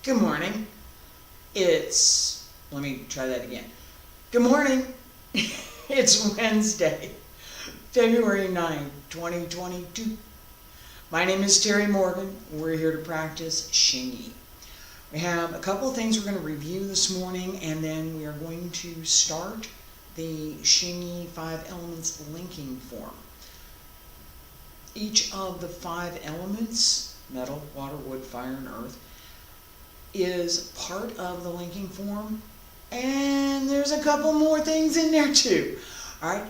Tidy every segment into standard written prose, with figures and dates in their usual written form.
Good morning. Let me try that again. Good morning. It's Wednesday, February 9th, 2022. My name is Terry Morgan. We're here to practice Xingyi. We have a couple of things we're going to review this morning, and then we are going to start the Xingyi 5 elements linking form. Each of the 5 elements, metal, water, wood, fire, and earth, is part of the linking form, and there's a couple more things in there too. Alright,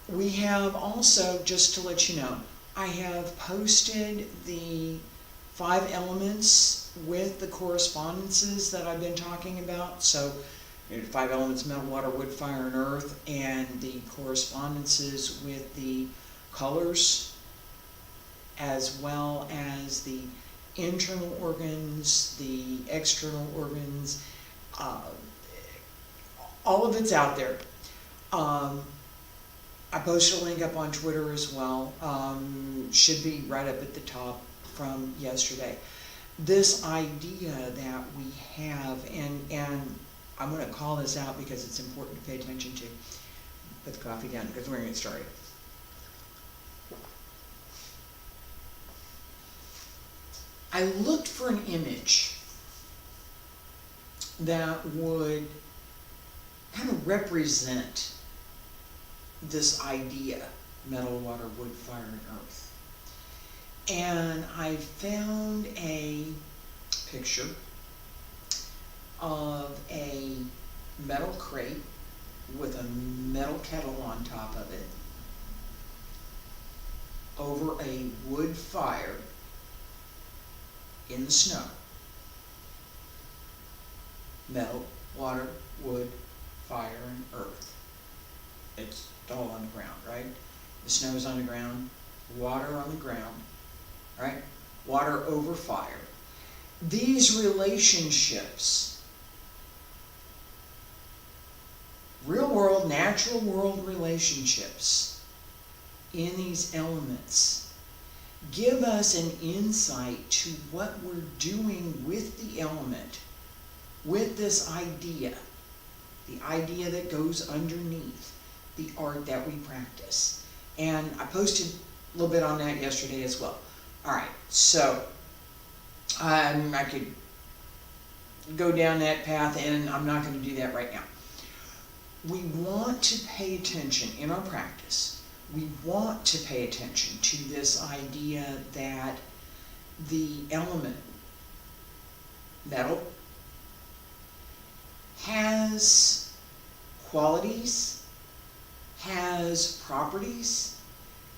we have also, just to let you know, I have posted the 5 elements with the correspondences that I've been talking about. So 5 elements, metal, water, wood, fire, and earth, and the correspondences with the colors, as well as the internal organs, the external organs, all of it's out there. I posted a link up on Twitter as well. Should be right up at the top from yesterday. This idea that we have, and I'm going to call this out because it's important to pay attention to. Put the coffee down because we're going to get started. I looked for an image that would kind of represent this idea, metal, water, wood, fire, and earth. And I found a picture of a metal crate with a metal kettle on top of it over a wood fire in the snow. Metal, water, wood, fire, and earth. It's all on the ground, right? The snow is on the ground, water on the ground, right? Water over fire. These relationships, real world, natural world relationships in these elements give us an insight to what we're doing with the element, with this idea, the idea that goes underneath the art that we practice. And I posted a little bit on that yesterday as well. Alright, so I could go down that path, and I'm not going to do that right now. We want to pay attention in our practice. We want to pay attention to this idea that the element, metal, has qualities, has properties,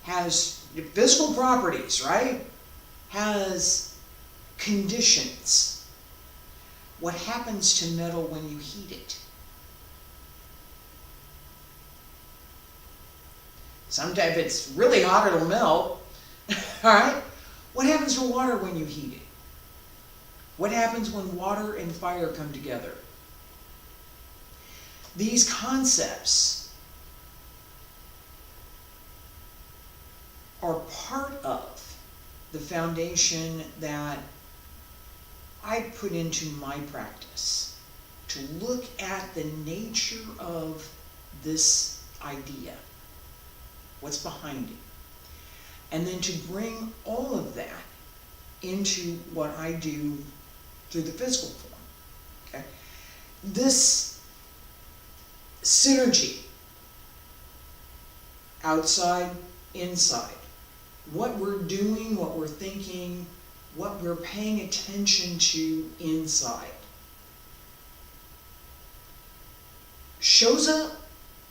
has physical properties, right? Has conditions. What happens to metal when you heat it? Sometimes if it's really hot, it'll melt. Alright? What happens to water when you heat it? What happens when water and fire come together? These concepts are part of the foundation that I put into my practice to look at the nature of this idea. What's behind it, and then to bring all of that into what I do through the physical form. Okay, this synergy, outside, inside, what we're doing, what we're thinking, what we're paying attention to inside, shows up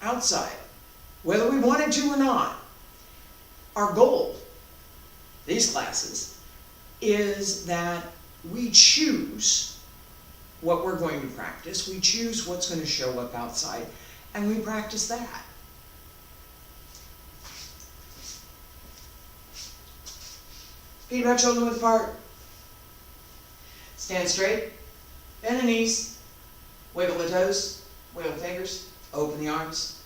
outside, whether we wanted to or not. Our goal, these classes, is that we choose what we're going to practice, we choose what's going to show up outside, and we practice that. Feet about shoulder width apart. Stand straight, bend the knees, wiggle the toes, wiggle the fingers, open the arms.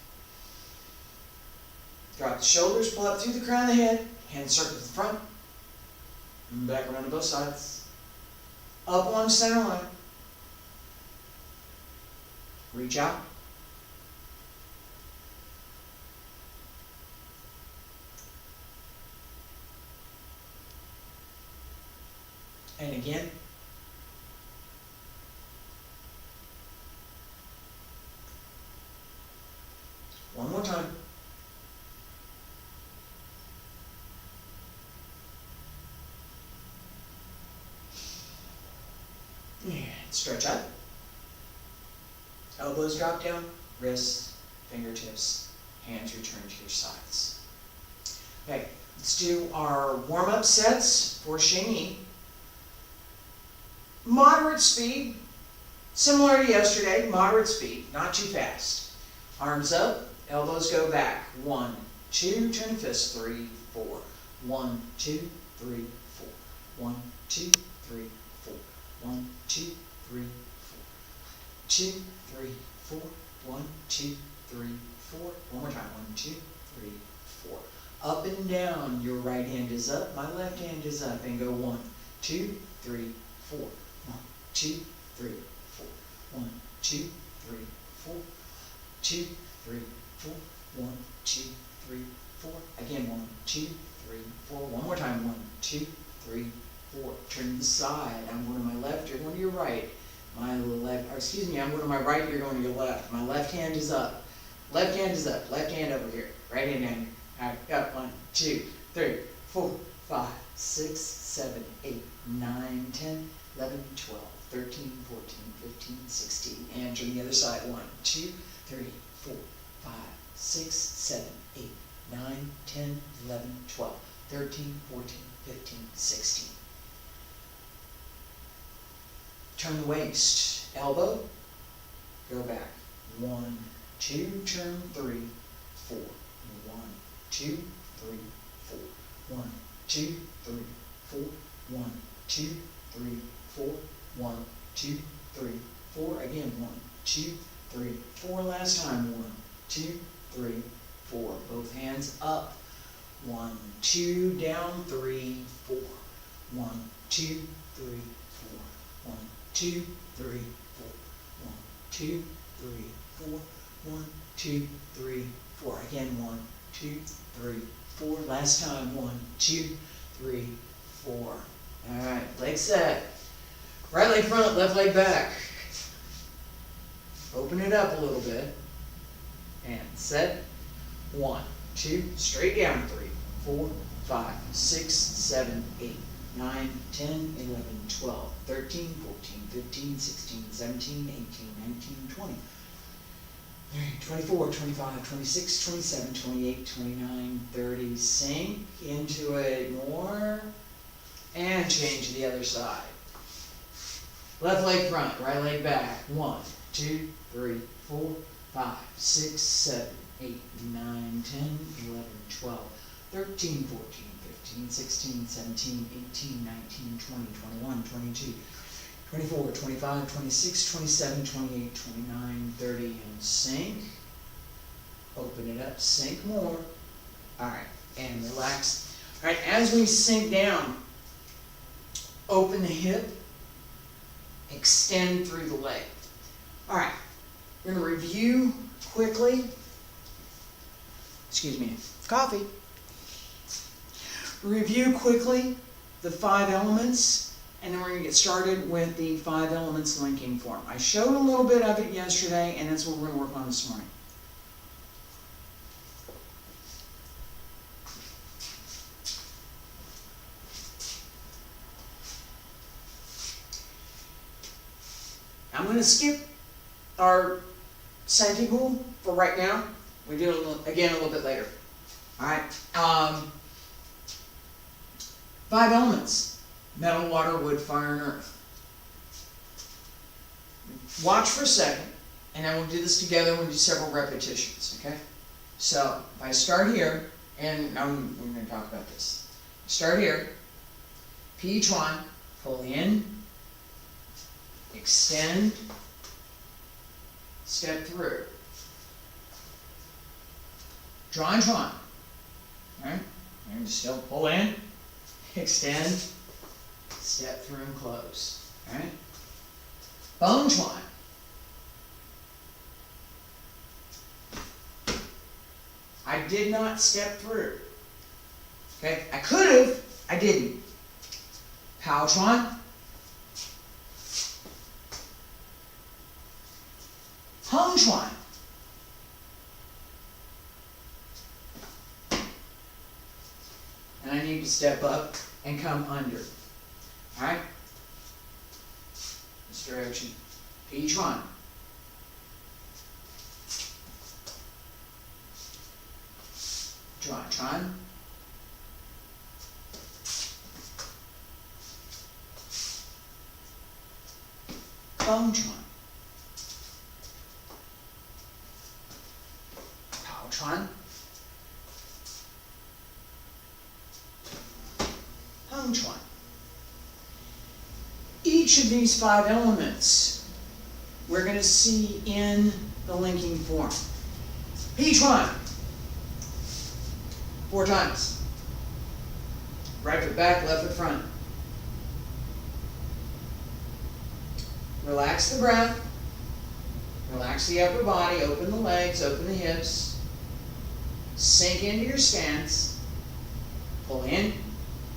Drop the shoulders, pull up through the crown of the head, hands circle to the front, back around to both sides. Up along the center line, Reach out. And again. One more time. And stretch up. Elbows drop down, wrists, fingertips, hands return to your sides. Okay, let's do our warm-up sets for Xingyi. Moderate speed, similar to yesterday, moderate speed, not too fast. Arms up, elbows go back. 1, 2, turn fist, 3, 4. 1, 2, 3, 4. 1, 2, 3, 4. 1, 2, 3, 4. 2, 3, 4. 1, 2, 3, 4. One more time. 1, 2, 3, 4. Up and down. Your right hand is up. My left hand is up. And go 1, 2, 3, 4. 1, 2, 3, 4. 1, 2, 3, 4. 2, 3, 4. 1, 2, 3, 4. Again. 1, 2, 3, 4. One more time. 1, 2, 3, 4. Turn to the side. I'm going to my left. You're going to your right. I'm going to my right, you're going to your left. My left hand is up. Left hand is up. Left hand over here. Right hand down here. All right, got 1, 2, 3, 4, 5, 6, 7, 8, 9, 10, 11, 12, 13, 14, 15, 16. And turn the other side. 1, 2, 3, 4, 5, 6, 7, 8, 9, 10, 11, 12, 13, 14, 15, 16. Turn the waist, elbow, go back. 1, 2, turn 3, 4. 1, 2, 3, 4. 1, 2, 3, 4. 1, 2, 3, 4. 1, 2, 3, 4. Again, 1, 2, 3, 4. Last time. 1, 2, 3, 4. Both hands up. 1, 2, down 3, 4. 1, 2, 3, 4. 1, 2, 3, 4. 1, 2, 3, 4. 1, 2, 3, 4. Again, 1, 2, 3, 4. Last time. 1, 2, 3, 4. All right, leg set. Right leg front, left leg back. Open it up a little bit. And set. 1, 2, straight down 3, 4, 5, 6, 7, 8. 9, 10, 11, 12, 13, 14, 15, 16, 17, 18, 19, 20. 24, 25, 26, 27, 28, 29, 30. Sink into it more. And change to the other side. Left leg front, right leg back. 1, 2, 3, 4, 5, 6, 7, 8, 9, 10, 11, 12, 13, 14, 15, 16, 17, 18, 19, 20, 21, 22, 24, 25, 26, 27, 28, 29, 30, and sink. Open it up, sink more. Alright, and relax. Alright, as we sink down, open the hip, extend through the leg. Alright, we're going to review quickly. Excuse me, coffee. Review quickly the 5 elements, and then we're going to get started with the 5 elements linking form. I showed a little bit of it yesterday, and that's what we're going to work on this morning. I'm going to skip our Santiago for right now. We do it again a little bit later. Alright. 5 elements: metal, water, wood, fire, and earth. Watch for a second, and then we'll do this together. We'll do several repetitions, okay? So, if I start here, and we're going to talk about this. Start here. P each one. Pull in. Extend. Step through. Draw and Chuan. Alright? And still pull in. Extend, step through and close. Alright? Bone Chuan. I did not step through. Okay, I could have, I didn't. Haochuan. Hengchuan. And I need to step up and come under. Alright? This direction. Pichuan. Chuan. Fengchuan. Haochuan. Hengchuan. Each of these 5 elements we're going to see in the linking form. Pichuan. 4 times. Right foot back, left foot front. Relax the breath. Relax the upper body. Open the legs, open the hips. Sink into your stance. Pull in,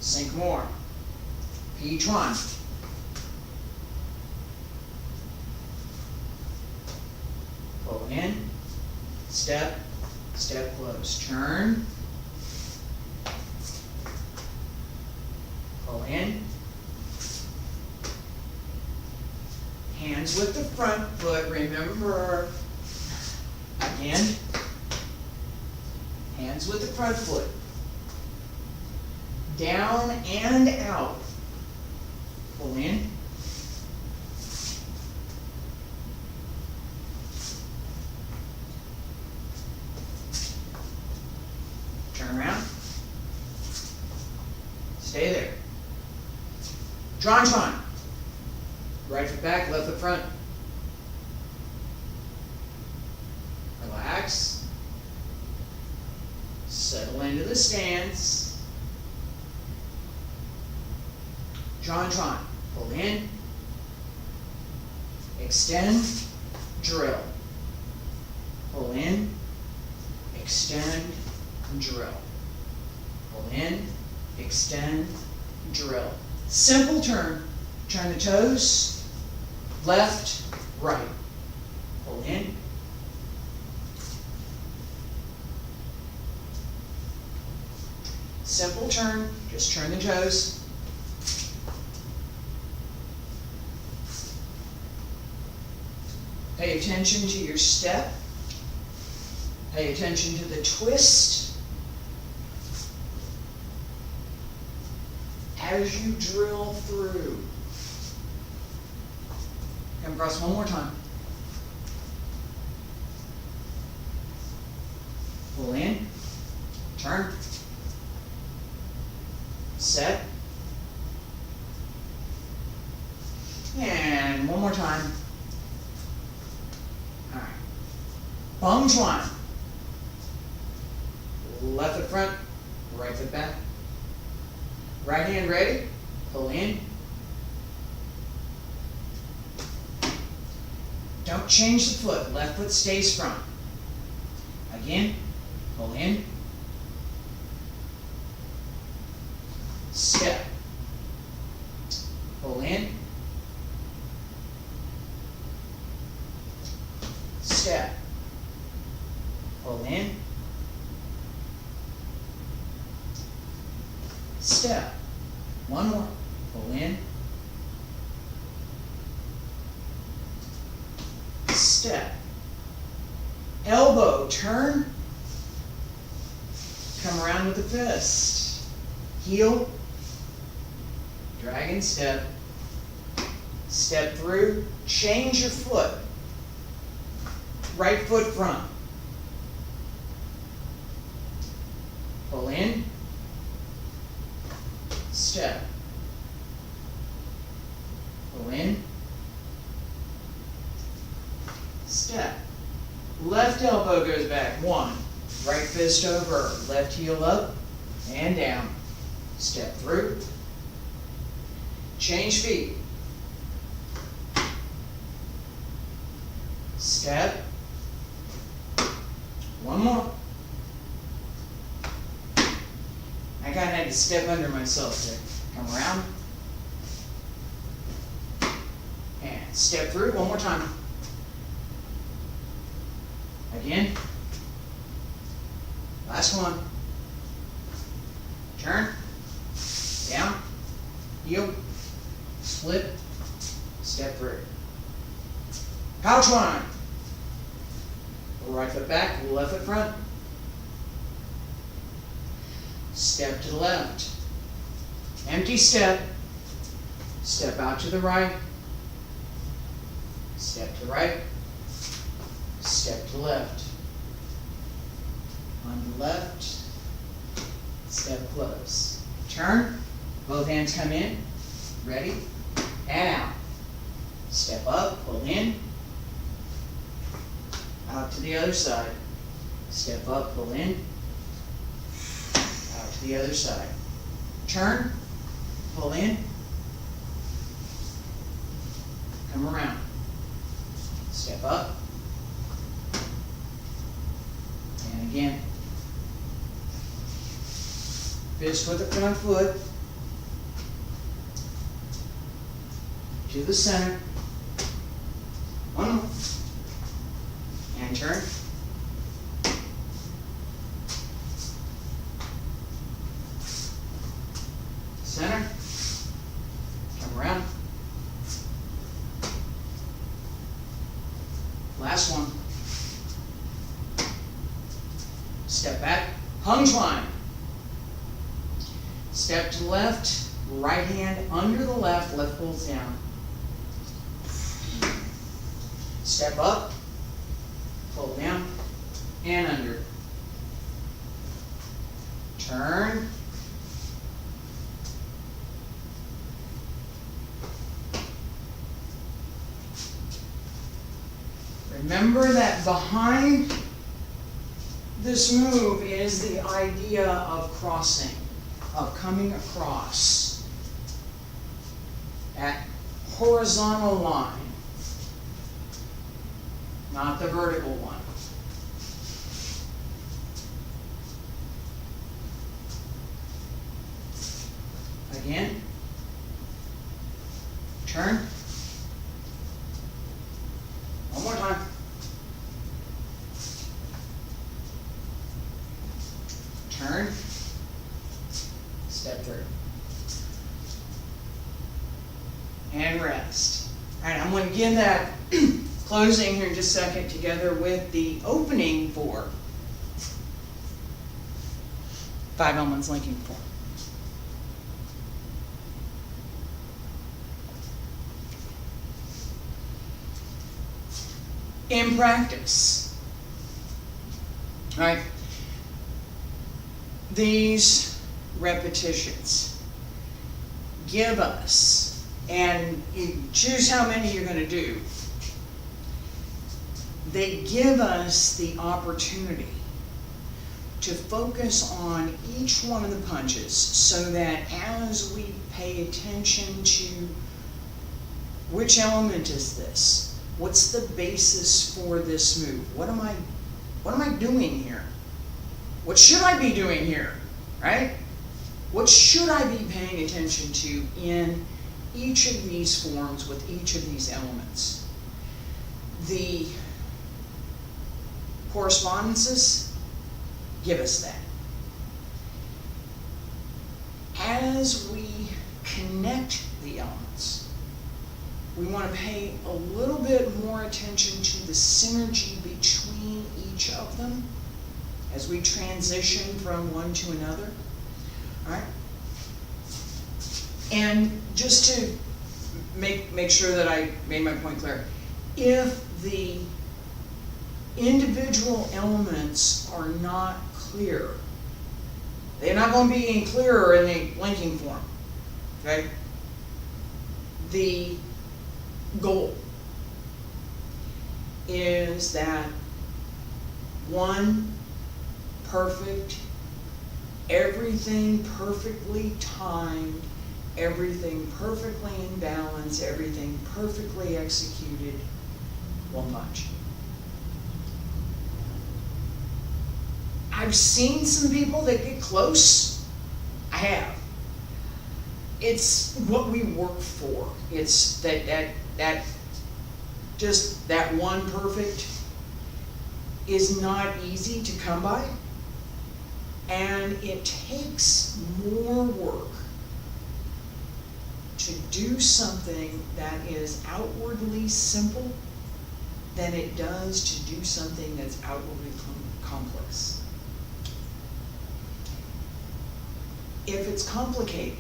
sink more. Pichuan. Pull in, step, step close. Turn. Pull in. Hands with the front foot, remember, again, hands with the front foot. Down and out. Pull in. Turn around. Stay there. Chuan. Right foot back, left foot front. Relax. Settle into the stance. Chuan. Pull in. Extend. Drill. Pull in. Extend. Drill. Pull in. Extend. Drill. Simple turn. Turn the toes. Left, right. Pull in. Simple turn, just turn the toes. Pay attention to your step. Pay attention to the twist. As you drill through. Come across one more time. Pull in, turn, set, and one more time. All right. Fengchuan. Left foot front, right foot back. Right hand ready, pull in. Don't change the foot, left foot stays front. Again, pull in. Step. Pull in. Step. Pull in. Step. One more. Pull in. Step. Elbow, turn. Come around with the fist. Heel. Dragon step. Step through. Change your foot. Right foot front. Pull in. Step. Pull in. Step. Left elbow goes back. 1. Right fist over. Left heel up and down. Step through. Change feet. Step. One more. I kind of had to step under myself there. Come around. And step through one more time. Again. Last one. Turn. Down. Heel. Split. Step through. Pouch one. Right foot back, left foot front. Step to the left. Empty step. Step out to the right. Step to the right. Step to the left. On the left. Step close. Turn. Both hands come in. Ready. And out. Step up, pull in. Out to the other side. Step up, pull in. Out to the other side. Turn, pull in. Come around. Step up. And again. Fist with the front foot. To the center. One more. And turn. Center. Come around. Last one. Step back. Hung twine. Step to the left. Right hand under the left. Left pulls down. Step up. Pull down and under. Turn. Remember that behind this move is the idea of crossing, of coming across at horizontal line. Not the vertical one. Again. Turn. One more time. Turn. Step through. And rest. All right, I'm going to give that closing here in just a second together with the opening for 5 elements linking form. In practice, all right, these repetitions give us, and you choose how many you're going to do, they give us the opportunity to focus on each one of the punches so that as we pay attention to which element is this, what's the basis for this move, what am I doing here, what should I be doing here, right? What should I be paying attention to in each of these forms with each of these elements? The correspondences give us that. As we connect the elements, we want to pay a little bit more attention to the synergy between each of them as we transition from one to another. All right? And just to make sure that I made my point clear, if the individual elements are not clear, they're not going to be any clearer in the linking form. Okay? The goal is that one perfect, everything perfectly timed, everything perfectly in balance, everything perfectly executed, one punch. I've seen some people that get close, have. It's what we work for. It's that just that one perfect is not easy to come by, and it takes more work to do something that is outwardly simple than it does to do something that's outwardly complex. If it's complicated,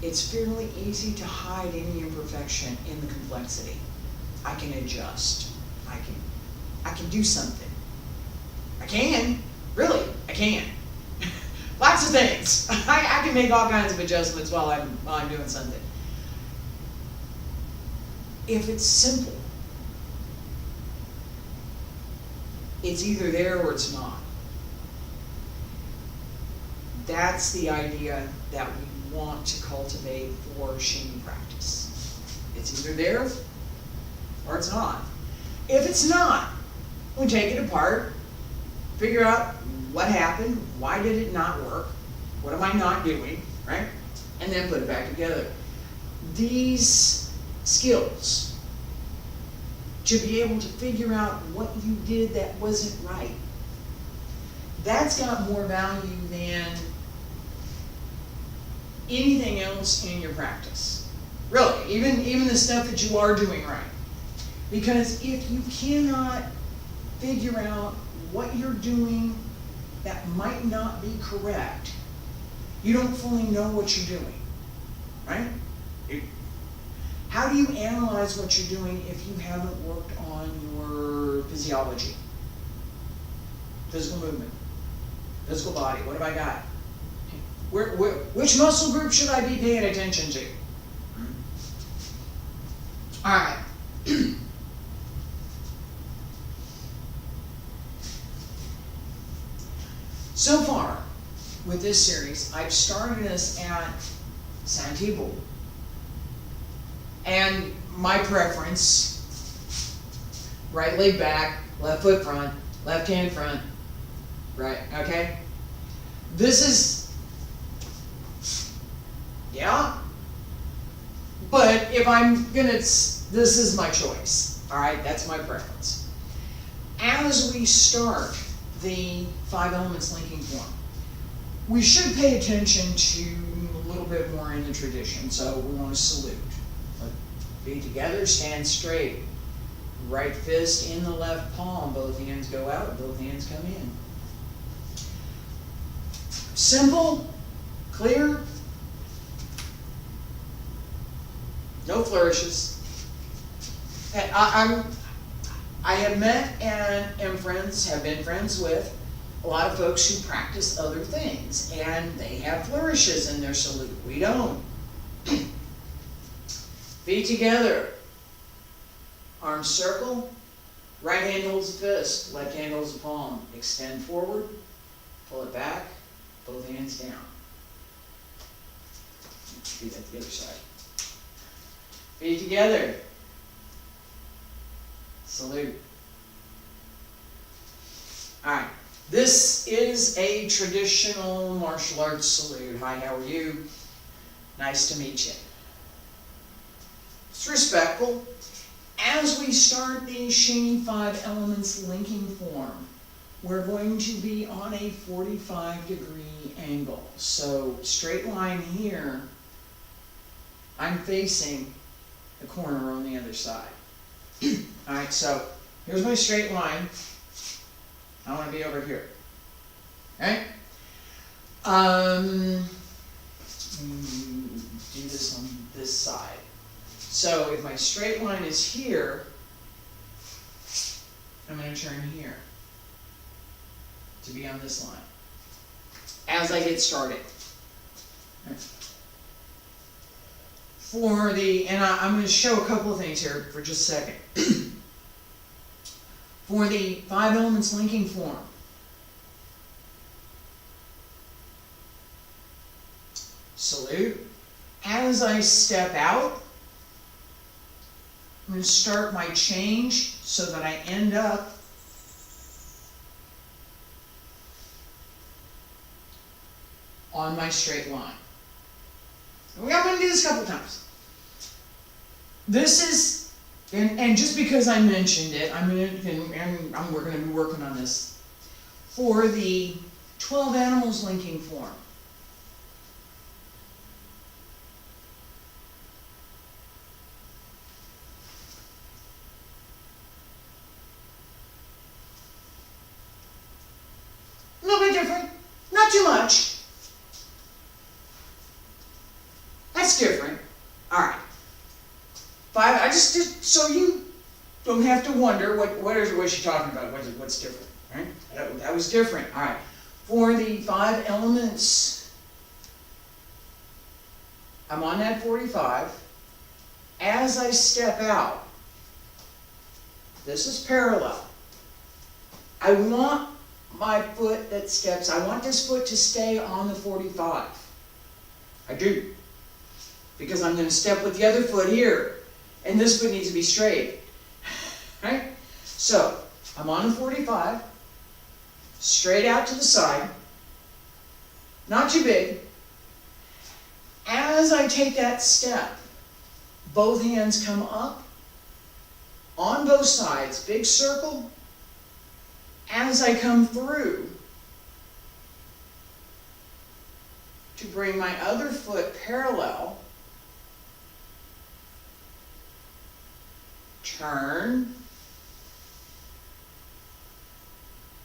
it's fairly easy to hide any imperfection in the complexity. I can adjust. I can do something. I can. Really, I can. Lots of things. I can make all kinds of adjustments while I'm doing something. If it's simple, it's either there or it's not. That's the idea that we want to cultivate for Xingyi practice. It's either there or it's not. If it's not, we take it apart, figure out what happened, why did it not work, what am I not doing, right? And then put it back together. These skills, to be able to figure out what you did that wasn't right, that's got more value than anything else in your practice. Really, even the stuff that you are doing right. Because if you cannot figure out what you're doing that might not be correct, you don't fully know what you're doing, right? How do you analyze what you're doing if you haven't worked on your physiology? Physical movement, physical body, what have I got? Which muscle group should I be paying attention to? All right. So far, with this series, I've started us at Santibu. And my preference, right leg back, left foot front, left hand front, right, okay? This is, yeah, but if I'm gonna, this is my choice, all right? That's my preference. As we start the 5 elements linking form, we should pay attention to a little bit more in the tradition. So we want to salute. Feet together, stand straight. Right fist in the left palm. Both hands go out, both hands come in. Simple, clear, no flourishes. I have met and have been friends with a lot of folks who practice other things, and they have flourishes in their salute. We don't. Feet together, arms circle, right hand holds the fist, left hand holds the palm. Extend forward, pull it back, both hands down. Do that to the other side. Feet together. Salute. Alright, this is a traditional martial arts salute. Hi, how are you? Nice to meet you. It's respectful. As we start the Xingyi 5 elements linking form, we're going to be on a 45-degree angle. So, straight line here, I'm facing the corner on the other side. Alright, so here's my straight line. I want to be over here. Okay? Do this on this side. So if my straight line is here, I'm going to turn here to be on this line as I get started. For the, and I'm going to show a couple of things here for just a second. For the 5 elements linking form, salute. As I step out, I'm going to start my change so that I end up on my straight line. I'm going to do this a couple times. This is, and just because I mentioned it, we're going to be working on this for the 12 animals linking form. A little bit different, not too much. That's different. All right. 5. I just so you don't have to wonder what's she talking about? What's different? Right? That was different. All right. For the 5 elements, I'm on that 45. As I step out, this is parallel. I want my foot that steps, I want this foot to stay on the 45. I do. Because I'm going to step with the other foot here. And this foot needs to be straight. Right? So, I'm on the 45. Straight out to the side. Not too big. As I take that step, both hands come up. On both sides. Big circle. As I come through, to bring my other foot parallel, turn,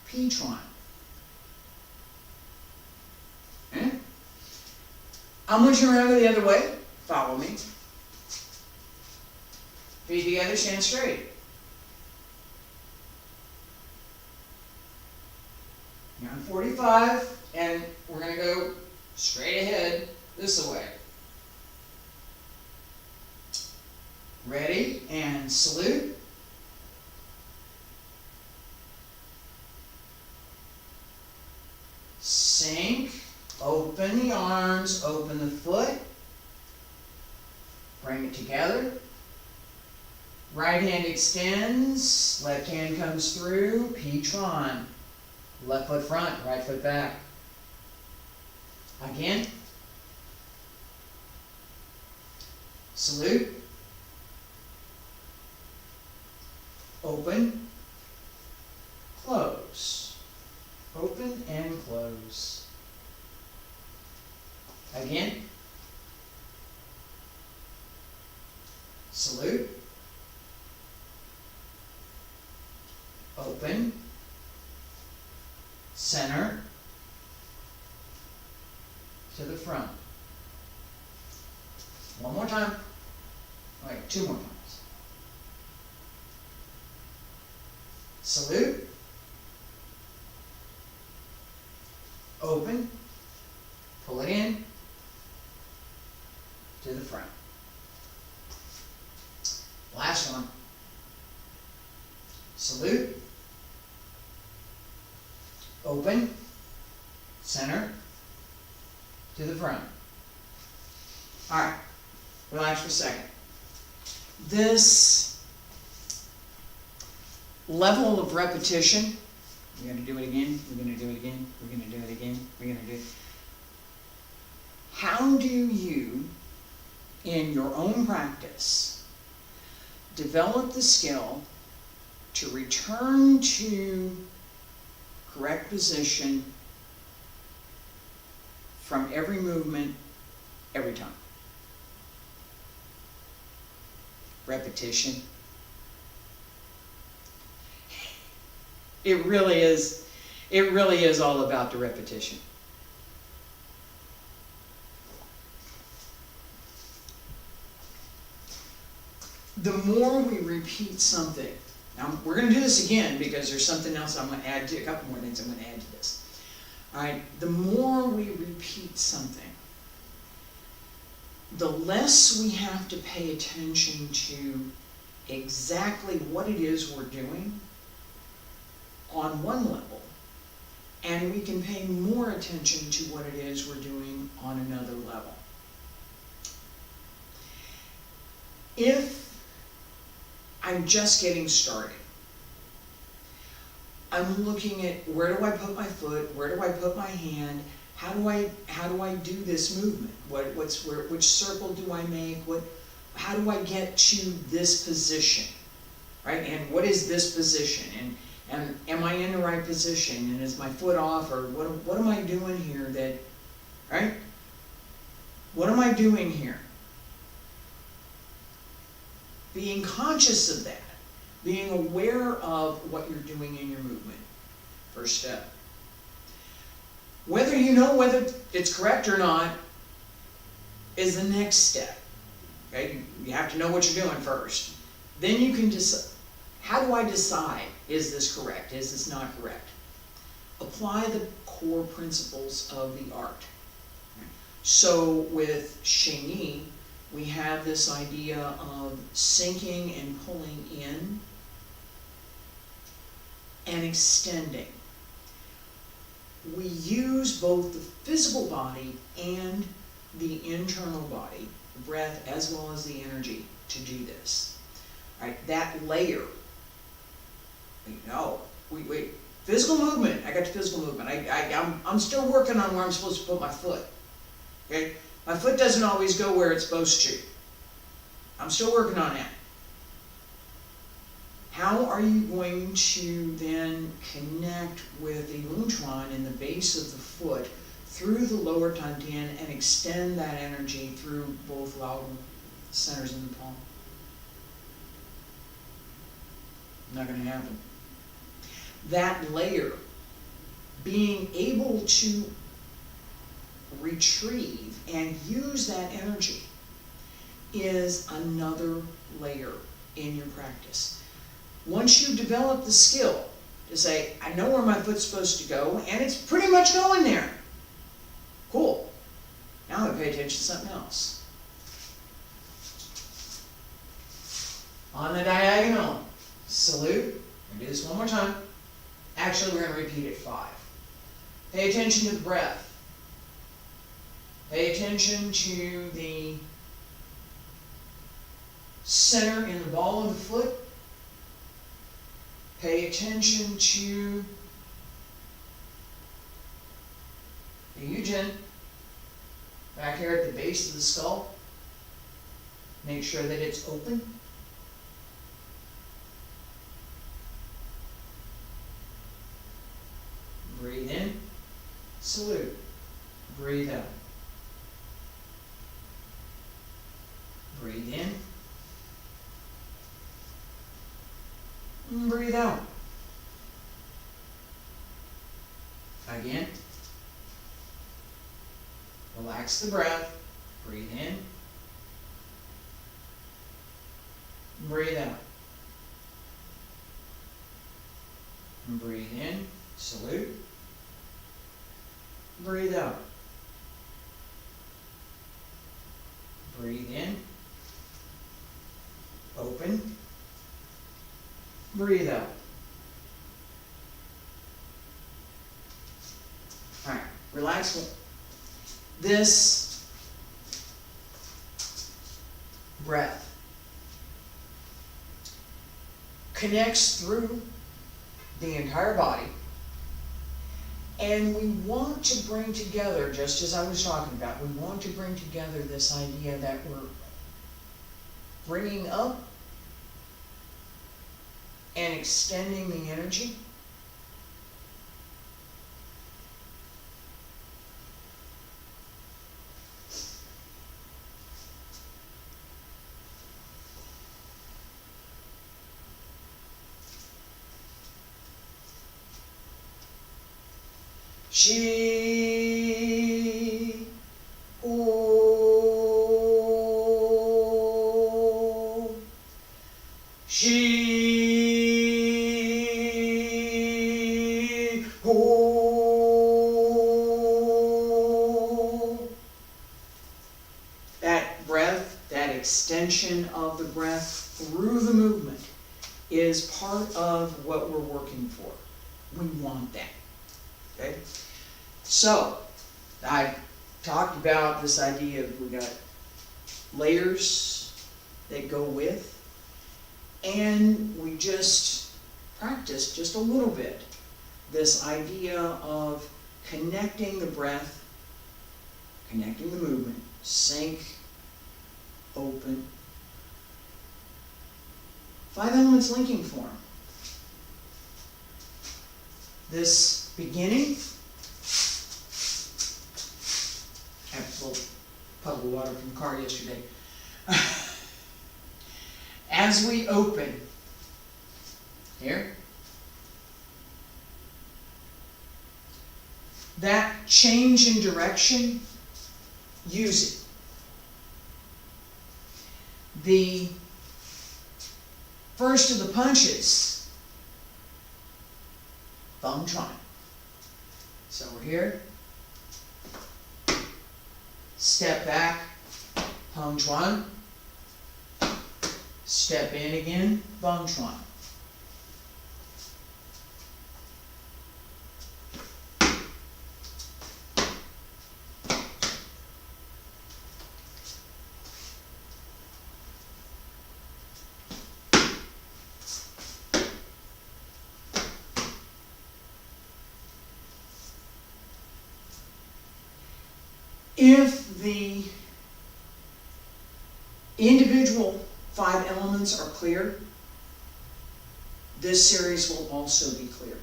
P-tron. Okay? I'm going to turn around the other way. Follow me. Feet together, stand straight. You're on 45, and we're going to go straight ahead this way. Ready, and salute. Sink, open the arms, open the foot. Bring it together. Right hand extends, left hand comes through, P-tron. Left foot front, right foot back. Again. Salute. Open. Close. Open and close. Again. Salute. Open. Center to the front. One more time. Wait, 2 more times. Salute. Open. Pull it in to the front. Last one. Salute. Open, center, to the front. All right, relax for a second. This level of repetition, we're going to do it again, we're going to do it again, we're going to do it again, we're going to do it. How do you, in your own practice, develop the skill to return to correct position from every movement, every time? Repetition. It really is all about the repetition. The more we repeat something, now we're going to do this again because there's something else I'm going to add to, a couple more things I'm going to add to this. All right, the more we repeat something, the less we have to pay attention to exactly what it is we're doing on one level, and we can pay more attention to what it is we're doing on another level. If I'm just getting started, I'm looking at where do I put my foot, where do I put my hand, how do I do this movement? Which circle do I make? How do I get to this position? Right? And what is this position? And am I in the right position? And is my foot off? Or what am I doing here that, right? What am I doing here? Being conscious of that. Being aware of what you're doing in your movement. First step. Whether you know whether it's correct or not is the next step. Okay? You have to know what you're doing first. Then you can decide, how do I decide, is this correct, is this not correct? Apply the core principles of the art. So with Xingyi, we have this idea of sinking and pulling in and extending. We use both the physical body and the internal body, the breath as well as the energy, to do this. Right? That layer, wait, physical movement, I got the physical movement. I'm still working on where I'm supposed to put my foot. Okay? My foot doesn't always go where it's supposed to. I'm still working on that. How are you going to then connect with the Wudang in the base of the foot through the lower Tantian and extend that energy through both Lao centers in the palm? Not going to happen. That layer, being able to retrieve and use that energy, is another layer in your practice. Once you develop the skill to say, I know where my foot's supposed to go, and it's pretty much going there. Cool. Now I pay attention to something else. On the diagonal, salute. We're going to do this one more time. Actually, we're going to repeat it 5. Pay attention to the breath. Pay attention to the center in the ball of the foot. Pay attention to the Yujin back here at the base of the skull. Make sure that it's open. Breathe in, salute. Breathe out. Breathe in. Breathe out. Again. Relax the breath. Breathe in. Breathe out. Breathe in. Salute. Breathe out. Breathe in. Open. Breathe out. All right, relax. This breath connects through the entire body, and we want to bring together, just as I was talking about, we want to bring together this idea that we're bringing up and extending the energy. She, oh, she, oh. That breath, that extension of the breath through the movement is part of what we're working for. We want that. Okay? So, I talked about this idea of we got layers that go with, and we just practiced just a little bit this idea of connecting the breath connecting the movement, sink, open. 5 elements linking form. This beginning, I had a little puddle of water from the car yesterday. As we open, here, that change in direction, use it. The first of the punches, Feng Chuan. So we're here, step back, Feng Chuan, step in again, Feng Chuan. If the individual 5 elements are clear, this series will also be clear.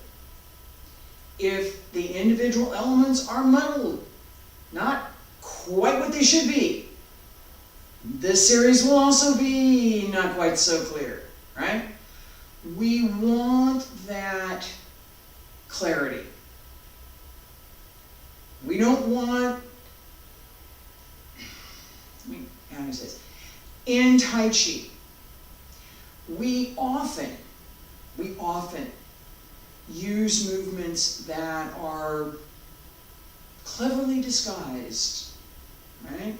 If the individual elements are muddled, not quite what they should be, this series will also be not quite so clear, right? We want that clarity. We don't want, how do I say this? In Tai Chi, we often use movements that are cleverly disguised, right?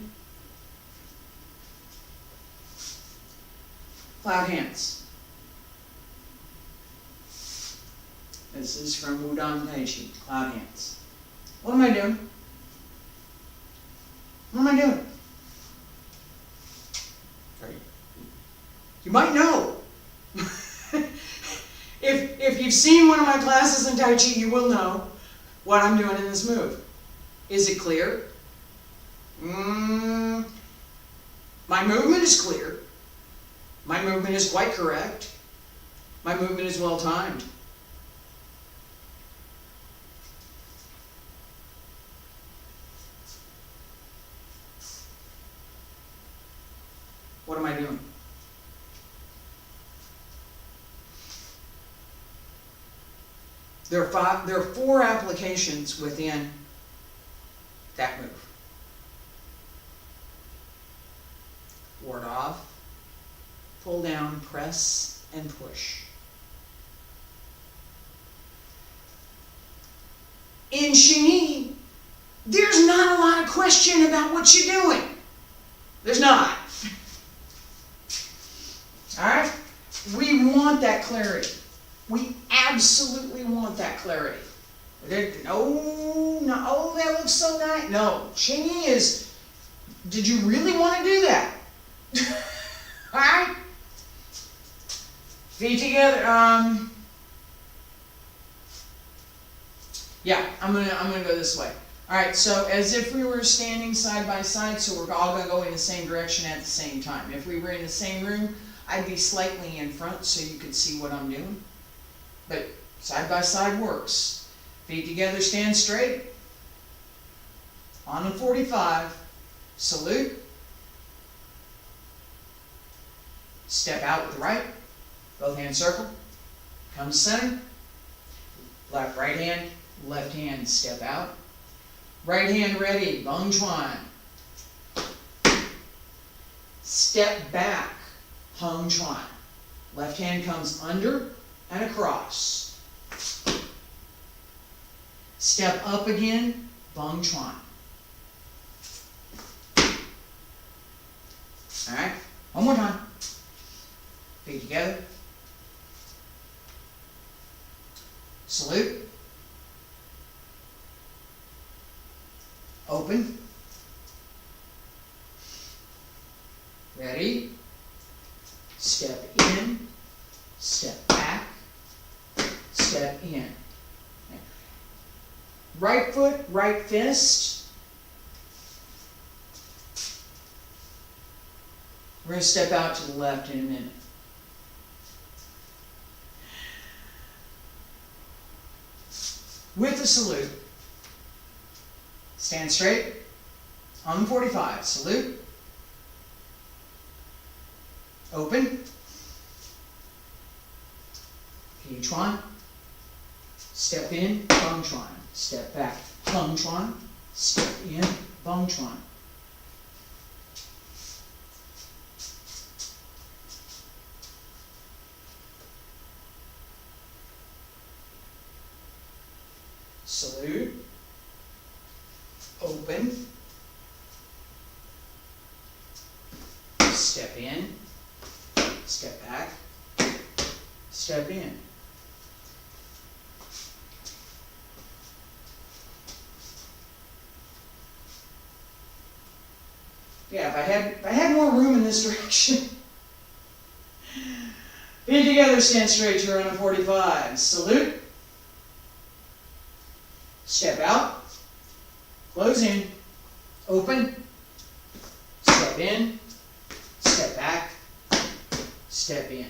Cloud hands. This is from Wudang Tai Chi, cloud hands. What am I doing? What am I doing? You might know. If you've seen one of my classes in Tai Chi, you will know what I'm doing in this move. Is it clear? My movement is clear. My movement is quite correct. My movement is well timed. What am I doing? There are 4 applications within that move. Ward off, pull down, press, and push. In Xingyi, there's not a lot of question about what you're doing. There's not. Alright? We want that clarity. We absolutely want that clarity. Oh, that looks so nice. No, Xingyi is, did you really want to do that? Alright? Feet together. Yeah, I'm gonna go this way. Alright, so as if we were standing side by side, so we're all gonna go in the same direction at the same time. If we were in the same room, I'd be slightly in front so you could see what I'm doing. But side by side works. Feet together, stand straight. On the 45. Salute. Step out with the right. Both hands circle. Come to center. Right hand, left hand, step out. Right hand ready, Feng Chuan. Step back, Feng Chuan. Left hand comes under and across. Step up again, Feng Chuan. Alright, one more time. Feet together. Salute. Open. Ready. Step in. Step back. Step in. Right foot, right fist. We're going to step out to the left in a minute. With the salute, stand straight on the 45. Salute. Open. Chuan. Step in, Bung Chuan. Step back, Bung Chuan. Step in, Bung Chuan. Salute. Open. Step in. Step back. Step in. Yeah, if I had more room in this direction. Feet together, stand straight, you're on a 45. Salute. Step out. Close in. Open. Step in. Step back. Step in.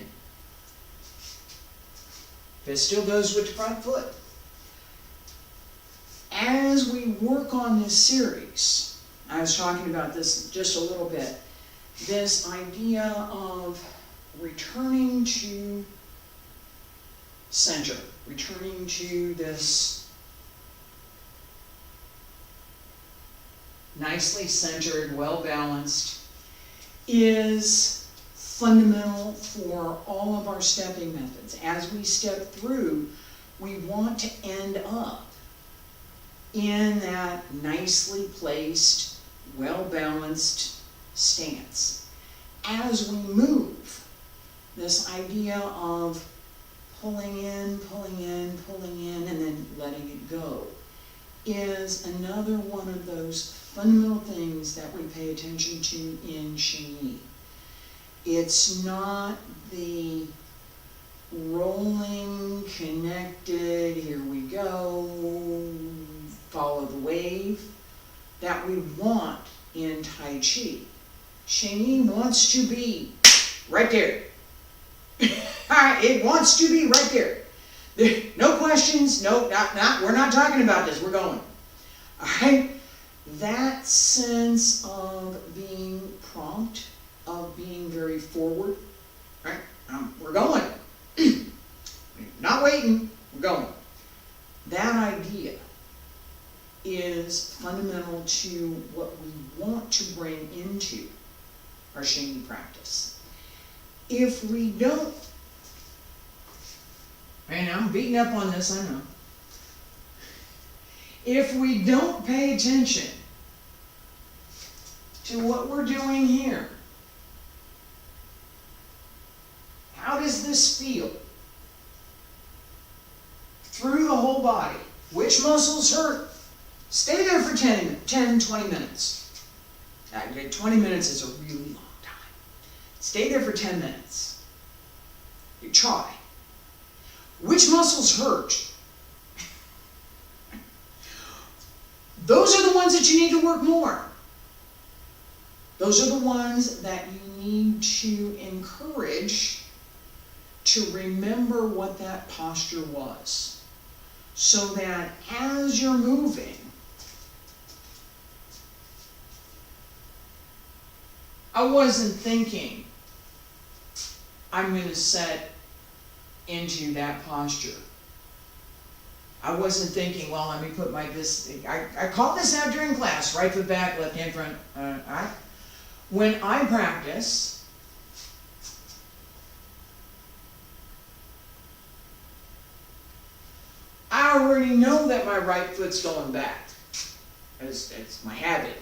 Fist still goes with the front foot. As we work on this series, I was talking about this just a little bit, this idea of returning to center, returning to this nicely centered, well-balanced, is fundamental for all of our stepping methods. As we step through, we want to end up in that nicely placed, well-balanced stance. As we move, this idea of pulling in, and then letting it go is another one of those fundamental things that we pay attention to in Xingyi. It's not the rolling, connected, here we go, follow the wave, that we want in Tai Chi. Xingyi wants to be right there. It wants to be right there. No questions, no, we're not talking about this, we're going. Alright? That sense of being prompt, of being very forward, right? We're going. Not waiting, we're going. That idea is fundamental to what we want to bring into our Xingyi practice. If we don't, and I'm beating up on this, I know. If we don't pay attention to what we're doing here, how does this feel through the whole body? Which muscles hurt? Stay there for 20 minutes. 20 minutes is a really long time. Stay there for 10 minutes. You try. Which muscles hurt? Those are the ones that you need to work more. Those are the ones that you need to encourage to remember what that posture was. So that as you're moving, I wasn't thinking, I'm going to set into that posture. I wasn't thinking, well, let me put I call this out during class, right foot back, left hand front. When I practice, I already know that my right foot's going back. It's my habit.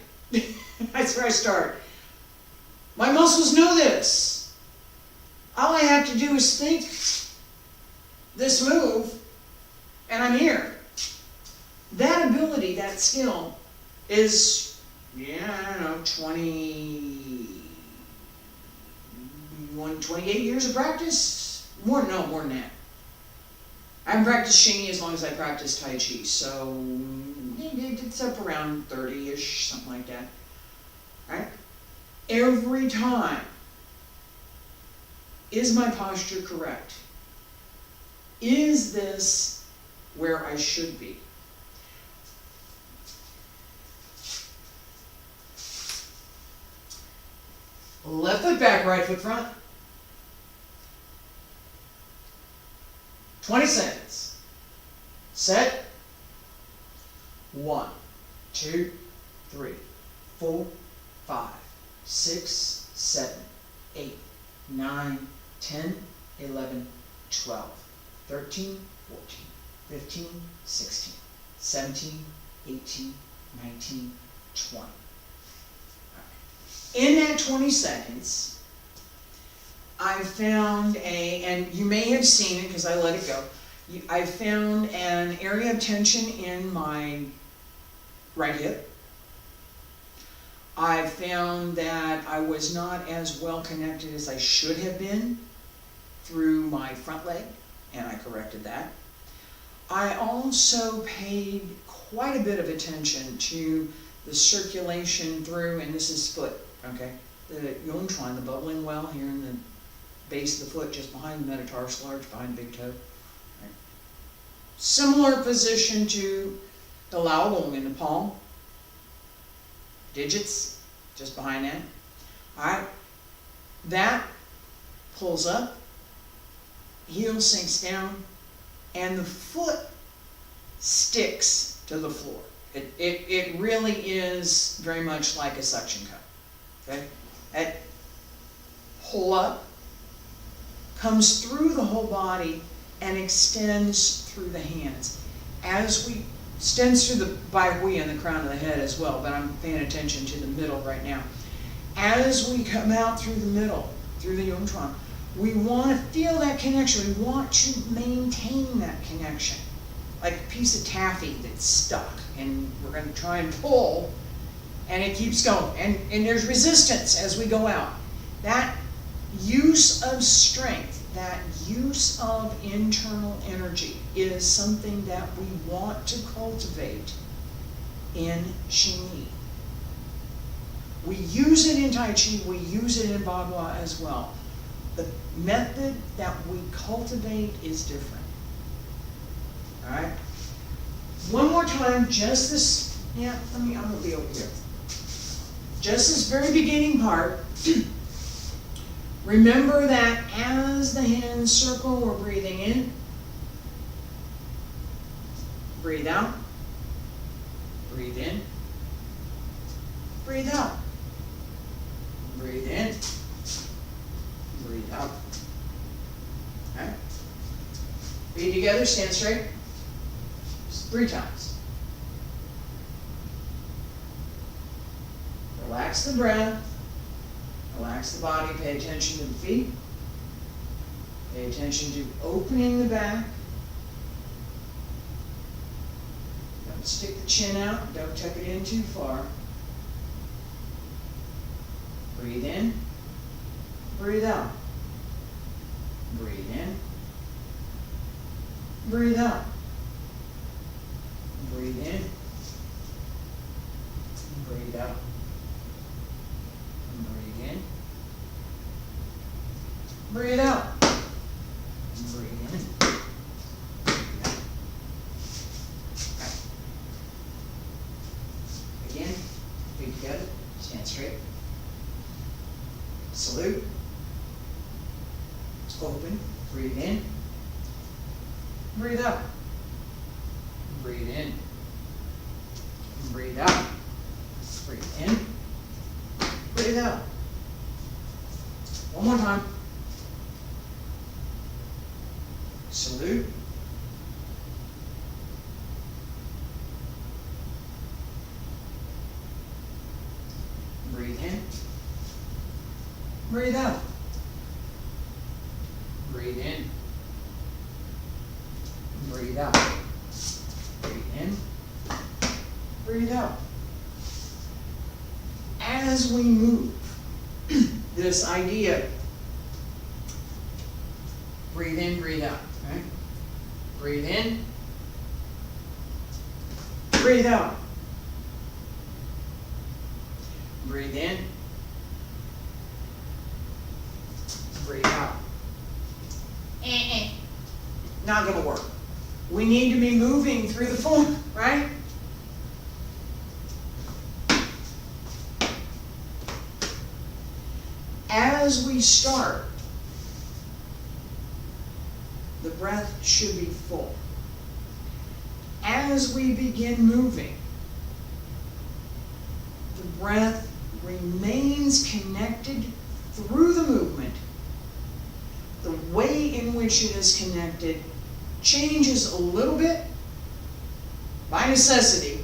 That's where I start. My muscles know this. All I have to do is think this move, and I'm here. That ability, that skill, is, I don't know, 28 years of practice? More than that. I haven't practiced Xingyi as long as I practiced Tai Chi, so it's up around 30-ish, something like that. Right? Every time Is my posture correct? Is this where I should be? Left foot back, right foot front. 20 seconds. Set. 1, 2, 3, 4, 5, 6, 7, 8, 9, 10, 11, 12, 13, 14, 15, 16, 17, 18, 19, 20. In that 20 seconds, I found and you may have seen it because I let it go, I found an area of tension in my right hip. I found that I was not as well connected as I should have been through my front leg, and I corrected that. I also paid quite a bit of attention to the circulation through, and this is foot, okay? The Yongchuan, the bubbling well here in the base of the foot, just behind the metatarsal arch, behind the big toe. Right. Similar position to the Lao Long in the palm. Digits, just behind that. Alright, that pulls up, heel sinks down, and the foot sticks to the floor. It really is very much like a suction cup. Okay? That pull up, comes through the whole body, and extends through the hands. As we extends through the bai hui and the crown of the head as well, but I'm paying attention to the middle right now. As we come out through the middle, through the Yongchuan, we want to feel that connection. We want to maintain that connection. Like a piece of taffy that's stuck, and we're going to try and pull, and it keeps going. And there's resistance as we go out. That use of strength, that use of internal energy is something that we want to cultivate in Xingyi. We use it in Tai Chi, we use it in Bagua as well. The method that we cultivate is different. Alright? One more time, just this, I'm gonna be over here. Just this very beginning part. Remember that as the hands circle, we're breathing in. Breathe out. Breathe in. Breathe out. Breathe in. Breathe out. Okay? Feet together, stand straight. Just 3 times. Relax the breath. Relax the body, pay attention to the feet. Pay attention to opening the back. Don't stick the chin out, don't tuck it in too far. Breathe in, breathe out. Breathe in, breathe out. Breathe in, breathe out. Breathe in. Breathe out. Breathe in. Breathe out. Okay. Again, feet together, stand straight. Salute. Open. Breathe in. Breathe out. Breathe in. Breathe out. Breathe in. Breathe out. One more time. Salute. Breathe in. Breathe out. Breathe in. Breathe out. Breathe in. Breathe out. As we move, this idea, breathe in, breathe out, right? Breathe in, breathe out. Breathe in, breathe out. not gonna work. We need to be moving through the form, right? As we start, the breath should be full. As we begin moving, the breath remains connected through the movement. The way in which it is connected changes a little bit, by necessity,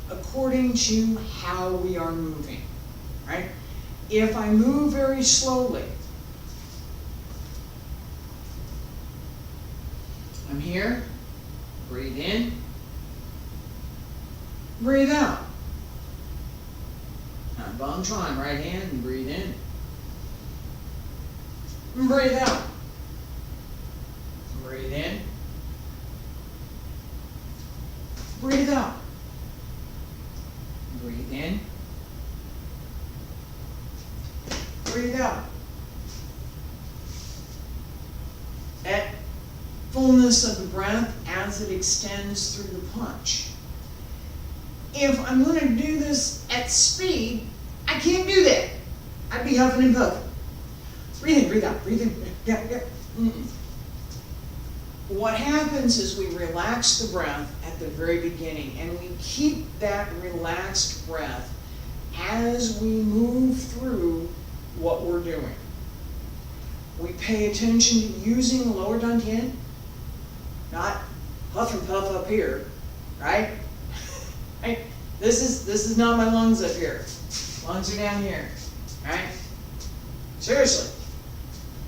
according to how we are moving, right? If I move very slowly, I'm here, breathe in, breathe out. Now, bum trying, right hand, and breathe in. And breathe out. Breathe in. Breathe out. Breathe in. Breathe out. At fullness of the breath as it extends through the punch. If I'm going to do this at speed, I can't do that. I'd be huffing and puffing. Breathe in, breathe out, breathe in. Yeah, yeah. Mm-mm. What happens is we relax the breath at the very beginning, and we keep that relaxed breath as we move through what we're doing. We pay attention to using the lower dantian, not huff and puff up here, right? Right? This is not my lungs up here. Lungs are down here, right? Seriously.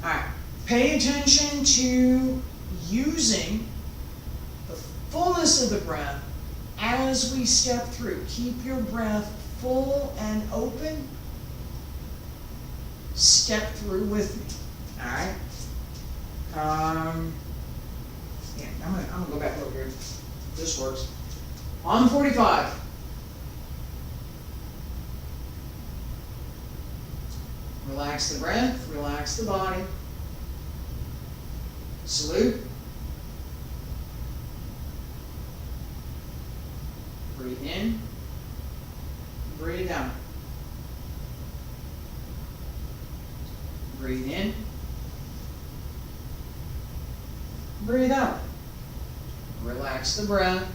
All right. Pay attention to using the fullness of the breath as we step through. Keep your breath full and open. Step through with me. All right. Yeah, I'm gonna go back over here. This works. On 45. Relax the breath, relax the body. Salute. Breathe in. Breathe out. Breathe in. Breathe out. Relax the breath.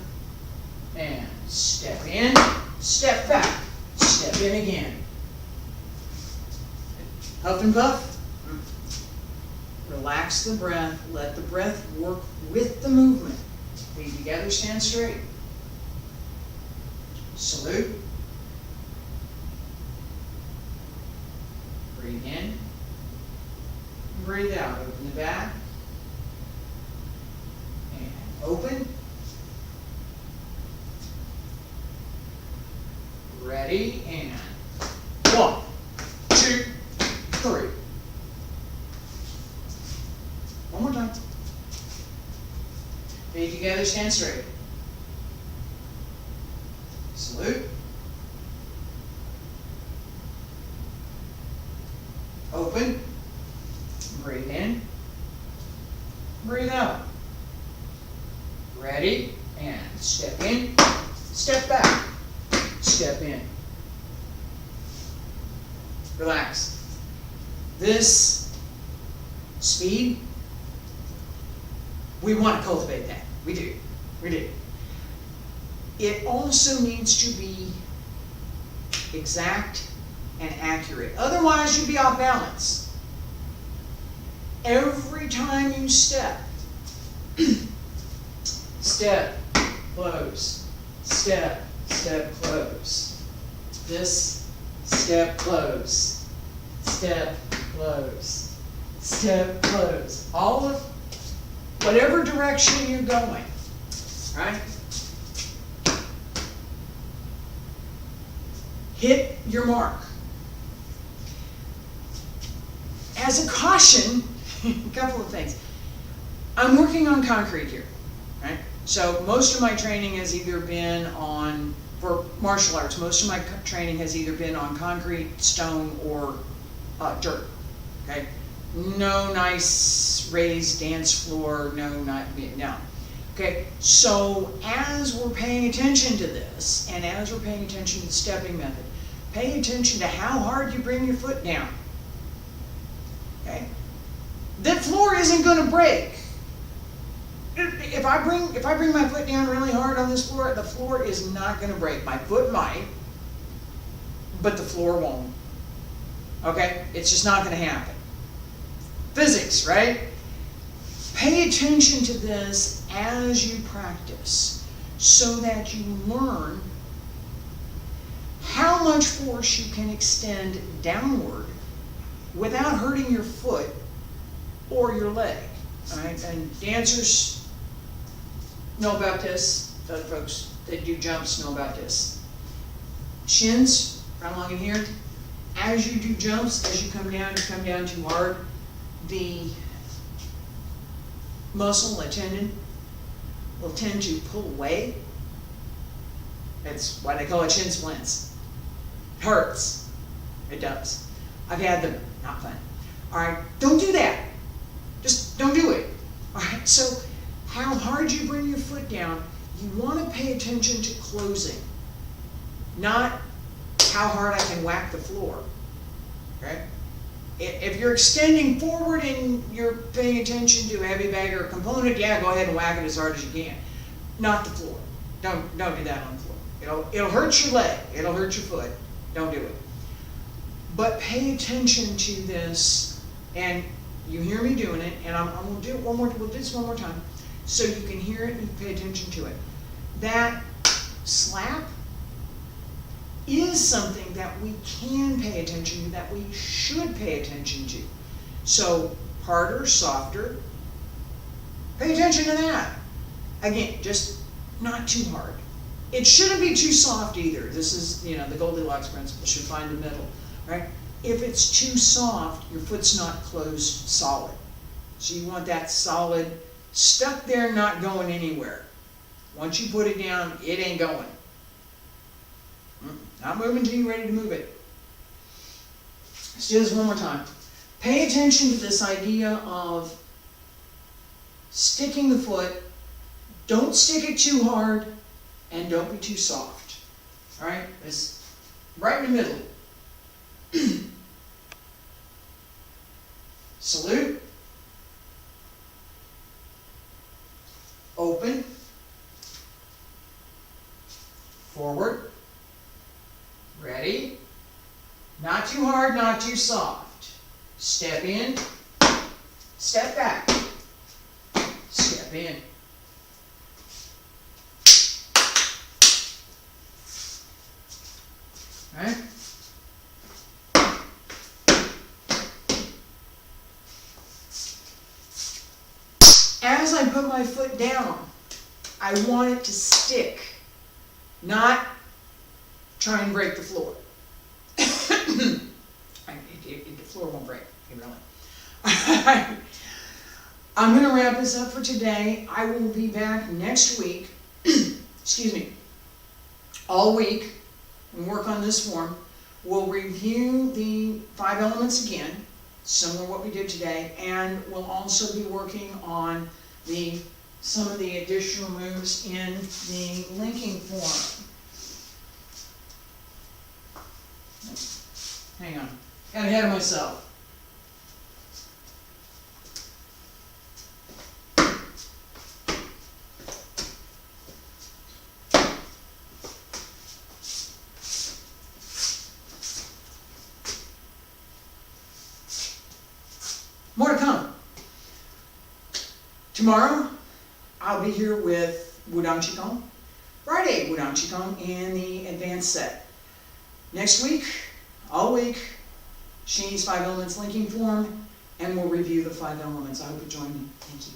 And step in, step back, step in again. Huff and puff. Relax the breath. Let the breath work with the movement. Feet together, stand straight. Salute. Breathe in. Breathe out. Open the back. And open. Ready, and 1, 2, 3. One more time. Feet together, stand straight. Salute. Open. Breathe in. Breathe out. Ready, and step in, step back. Step in. Relax. This speed, we want to cultivate that. We do. We do. It also needs to be exact and accurate. Otherwise, you'd be off balance. Every time you step, step, close, step, step, close. This, step, close. Step, close. Step, close. All of whatever direction you're going, right? Hit your mark. As a caution, a couple of things. I'm working on concrete here, right? So most of my training has either been on, for martial arts, most of my training has either been on concrete, stone, or dirt, okay? No nice raised dance floor, no. Okay, so as we're paying attention to this, and as we're paying attention to the stepping method, pay attention to how hard you bring your foot down. Okay? That floor isn't going to break. If I bring my foot down really hard on this floor, the floor is not going to break. My foot might, but the floor won't. Okay? It's just not going to happen. Physics, right? Pay attention to this as you practice so that you learn how much force you can extend downward without hurting your foot or your leg. All right? And dancers know about this. Other folks that do jumps know about this. Shins, right along in here. As you do jumps, as you come down too hard, the muscle, the tendon, will tend to pull away. That's why they call it shin splints. It hurts. It does. I've had them. Not fun. All right, don't do that. Just don't do it. All right, so how hard you bring your foot down, you want to pay attention to closing, not how hard I can whack the floor. Okay? If you're extending forward and you're paying attention to a heavy bag or a component, yeah, go ahead and whack it as hard as you can. Not the floor. Don't do that on the floor. It'll hurt your leg. It'll hurt your foot. Don't do it. But pay attention to this, and you hear me doing it, and I'm going to do it one more. We'll do this one more time, so you can hear it and you pay attention to it. That slap is something that we can pay attention to, that we should pay attention to. So harder, softer, pay attention to that. Again, just not too hard. It shouldn't be too soft either. This is, the Goldilocks principle, should find the middle, right? If it's too soft, your foot's not closed solid. So you want that solid, stuck there, not going anywhere. Once you put it down, it ain't going. Not moving until you're ready to move it. Let's do this one more time. Pay attention to this idea of sticking the foot. Don't stick it too hard, and don't be too soft. All right? It's right in the middle. Salute. Open. Forward. Ready? Not too hard, not too soft. Step in. Step back. Step in. All right? As I put my foot down, I want it to stick, not try and break the floor. The floor won't break, really. I'm going to wrap this up for today. I will be back next week, excuse me, all week, and work on this form. We'll review the 5 elements again, similar to what we did today, and we'll also be working on some of the additional moves in the linking form. Hang on, got ahead of myself. More to come. Tomorrow, I'll be here with Wudang Qigong. Friday, Wudang Qigong in the advanced set. Next week, all week, Xingyi's 5 elements linking form, and we'll review the 5 elements. I hope you join me. Thank you.